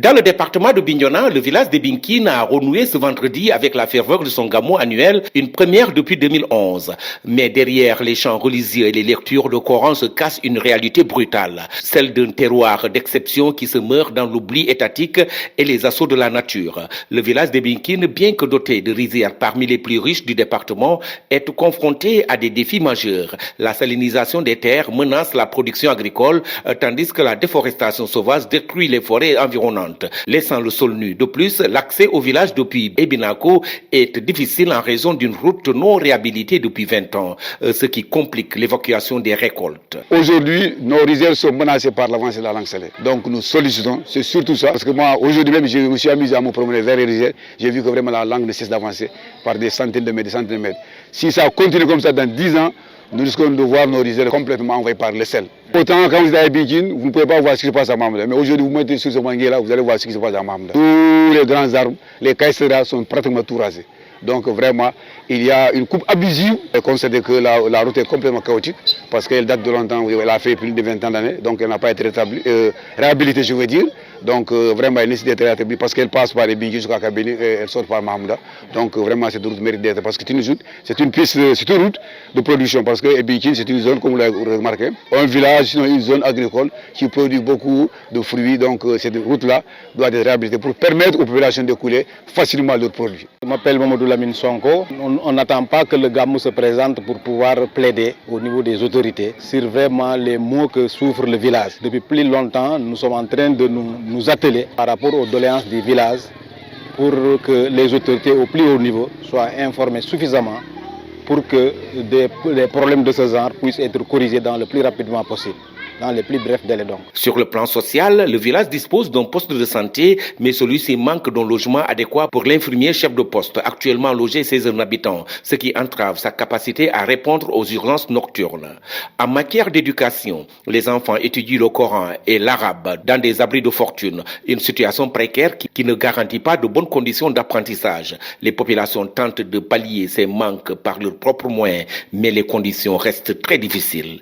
Dans le département de Bignona, le village de Binkine a renoué ce vendredi avec la ferveur de son gamou annuel, une première depuis 2011. Mais derrière les chants religieux et les lectures de Coran se cache une réalité brutale, celle d'un terroir d'exception qui se meurt dans l'oubli étatique et les assauts de la nature. Le village de Binkine, bien que doté de rizières parmi les plus riches du département, est confronté à des défis majeurs. La salinisation des terres menace la production agricole, tandis que la déforestation sauvage détruit les forêts environnantes, laissant le sol nu. De plus, l'accès au village depuis Ebinako est difficile en raison d'une route non réhabilitée depuis 20 ans, ce qui complique l'évacuation des récoltes. Aujourd'hui, nos rizières sont menacées par l'avancée de la langue salée. Donc nous sollicitons, c'est surtout ça, parce que moi, aujourd'hui même, je me suis amusé à me promener vers les rizières, j'ai vu que vraiment la langue ne cesse d'avancer par des centaines de mètres, des centaines de mètres. Si ça continue comme ça dans 10 ans, nous risquons de voir nos rizières complètement envahées par le sel. Autant quand vous êtes à Binkine, vous ne pouvez pas voir ce qui se passe à Mamda. Mais aujourd'hui, vous mettez sur ce manguier-là, vous allez voir ce qui se passe à Mamda. Tous les grands arbres, les caïsseras sont pratiquement tout rasés. Donc vraiment, il y a une coupe abusive. Et considère que la route est complètement chaotique parce qu'elle date de longtemps, elle a fait plus de 20 ans d'années, donc elle n'a pas été réhabilitée, je veux dire. Donc vraiment, elle nécessite d'être réhabilitée parce qu'elle passe par les Binkine jusqu'à Kabini et elle sort par Mamda. Donc vraiment, cette route mérite d'être parce que c'est une piste, c'est une route de production parce que Binkine, c'est une zone, comme vous l'avez remarqué, un village, sinon une zone agricole qui produit beaucoup de fruits. Donc cette route-là doit être réhabilitée pour permettre aux populations de couler facilement leurs produits. Je m'appelle Mamadou Lamine Sonko. On n'attend pas que le gamou se présente pour pouvoir plaider au niveau des autorités sur vraiment les maux que souffre le village. Depuis plus longtemps, nous sommes en train de nous atteler par rapport aux doléances du village pour que les autorités au plus haut niveau soient informées suffisamment pour que les problèmes de ce genre puissent être corrigés dans le plus rapidement possible, dans les plus brefs délais donc. Sur le plan social, le village dispose d'un poste de santé, mais celui-ci manque d'un logement adéquat pour l'infirmier chef de poste, actuellement logé 16 habitants, ce qui entrave sa capacité à répondre aux urgences nocturnes. En matière d'éducation, les enfants étudient le Coran et l'arabe dans des abris de fortune, une situation précaire qui ne garantit pas de bonnes conditions d'apprentissage. Les populations tentent de pallier ces manques par leurs propres moyens, mais les conditions restent très difficiles.